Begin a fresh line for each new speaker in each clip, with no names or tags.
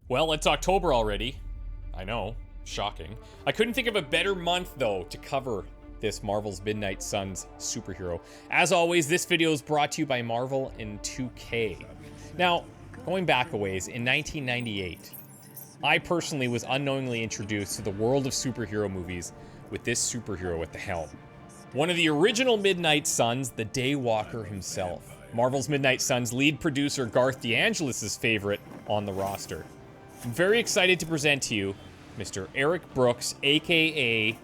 Well, it's October already. I know, shocking. I couldn't think of a better month, though, to cover this Marvel's Midnight Suns superhero. As always, this video is brought to you by Marvel in 2K. Now, going back a ways, in 1998, I personally was unknowingly introduced to the world of superhero movies with this superhero at the helm. One of the original Midnight Suns, the Daywalker himself. Marvel's Midnight Suns lead producer Garth DeAngelis' favorite on the roster. I'm very excited to present to you Mr. Eric Brooks, aka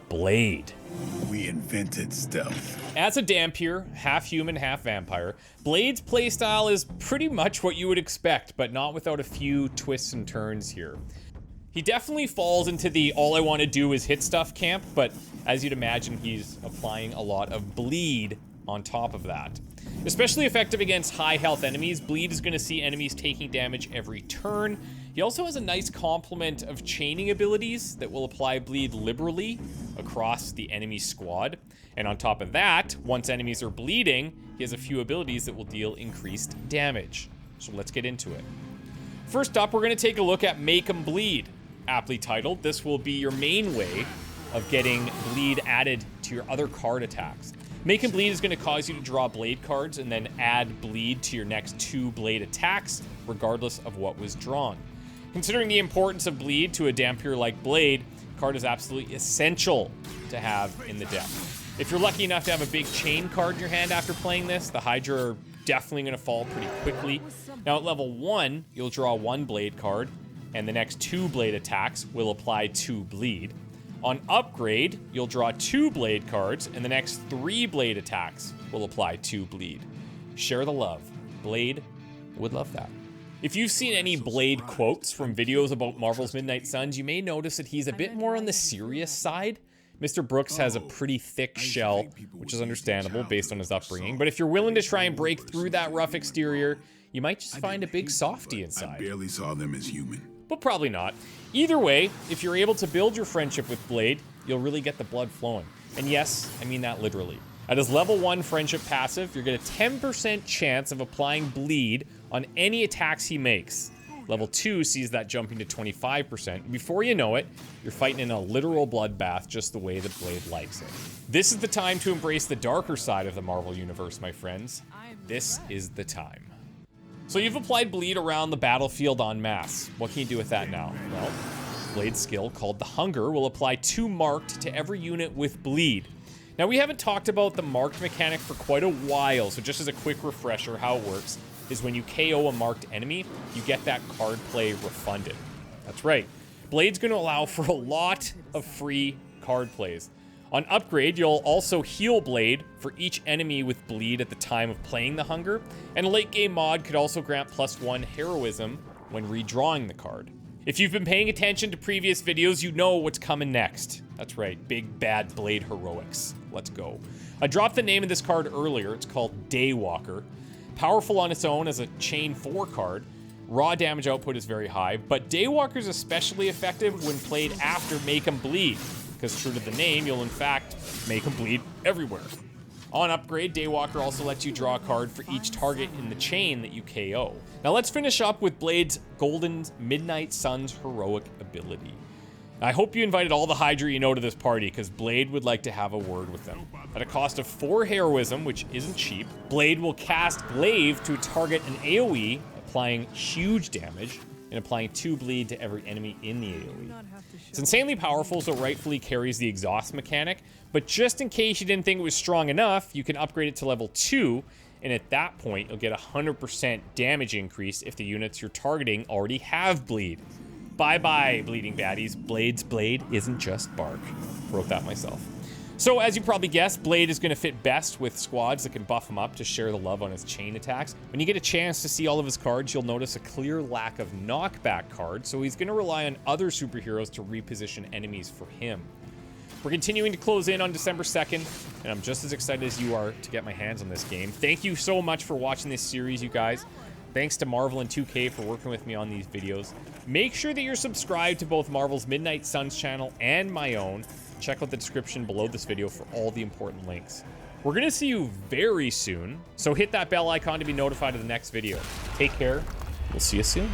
Blade.
We invented stealth.
As a Dhampir, half human, half vampire, Blade's playstyle is pretty much what you would expect, but not without a few twists and turns here. He definitely falls into the all I want to do is hit stuff camp, but as you'd imagine, he's applying a lot of bleed on top of that. Especially effective against high health enemies, Bleed is going to see enemies taking damage every turn. He also has a nice complement of chaining abilities that will apply bleed liberally across the enemy squad. And on top of that, once enemies are bleeding, he has a few abilities that will deal increased damage. So let's get into it. First up, we're going to take a look at Make 'em Bleed. Aptly titled, this will be your main way of getting bleed added to your other card attacks. Make 'em Bleed is going to cause you to draw blade cards and then add bleed to your next 2 blade attacks, regardless of what was drawn. Considering the importance of bleed to a Dhampir like Blade, card is absolutely essential to have in the deck. If you're lucky enough to have a big chain card in your hand after playing this, the Hydra are definitely going to fall pretty quickly. Now at level 1, you'll draw 1 blade card, and the next 2 blade attacks will apply 2 bleed. On upgrade, you'll draw 2 blade cards, and the next 3 blade attacks will apply 2 bleed. Share the love. Blade would love that. If you've seen any Blade quotes from videos about Marvel's Midnight Suns, you may notice that he's a bit more on the serious side. Mr. Brooks has a pretty thick shell, which is understandable based on his upbringing, but if you're willing to try and break through that rough exterior, you might just find a big softie inside.
I barely saw them as human.
But probably not. Either way, if you're able to build your friendship with Blade, you'll really get the blood flowing. And yes, I mean that literally. At his level 1 friendship passive, you're getting a 10% chance of applying bleed on any attacks he makes. Level 2 sees that jumping to 25%. Before you know it, you're fighting in a literal bloodbath just the way that Blade likes it. This is the time to embrace the darker side of the Marvel Universe, my friends. This is the time. So you've applied bleed around the battlefield en masse. What can you do with that now? Well, Blade's skill called the Hunger will apply 2 marked to every unit with bleed. Now we haven't talked about the marked mechanic for quite a while, so just as a quick refresher, how it works is when you KO a marked enemy, you get that card play refunded. That's right. Blade's going to allow for a lot of free card plays. On upgrade, you'll also heal Blade for each enemy with bleed at the time of playing the Hunger, and a late game mod could also grant +1 Heroism when redrawing the card. If you've been paying attention to previous videos, you know what's coming next. That's right, big bad Blade heroics. Let's go. I dropped the name of this card earlier. It's called Daywalker. Powerful on its own as a chain 4 card. Raw damage output is very high, but Daywalker is especially effective when played after Make 'em Bleed, because true to the name, you'll in fact make 'em bleed everywhere. On upgrade, Daywalker also lets you draw a card for each target in the chain that you KO. Now let's finish up with Blade's Golden Midnight Suns heroic ability. I hope you invited all the Hydra you know to this party, because Blade would like to have a word with them. At a cost of 4 Heroism, which isn't cheap, Blade will cast Glaive to target an AoE, applying huge damage, and applying 2 bleed to every enemy in the AoE. It's insanely powerful, so it rightfully carries the exhaust mechanic, but just in case you didn't think it was strong enough, you can upgrade it to level 2, and at that point, you'll get a 100% damage increase if the units you're targeting already have bleed. Bye-bye, bleeding baddies. Blade's blade isn't just bark. Wrote that myself. So, as you probably guessed, Blade is going to fit best with squads that can buff him up to share the love on his chain attacks. When you get a chance to see all of his cards, you'll notice a clear lack of knockback cards, so he's going to rely on other superheroes to reposition enemies for him. We're continuing to close in on December 2nd, and I'm just as excited as you are to get my hands on this game. Thank you so much for watching this series, you guys. Thanks to Marvel and 2K for working with me on these videos. Make sure that you're subscribed to both Marvel's Midnight Suns channel and my own. Check out the description below this video for all the important links. We're going to see you very soon, so hit that bell icon to be notified of the next video. Take care. We'll see you soon.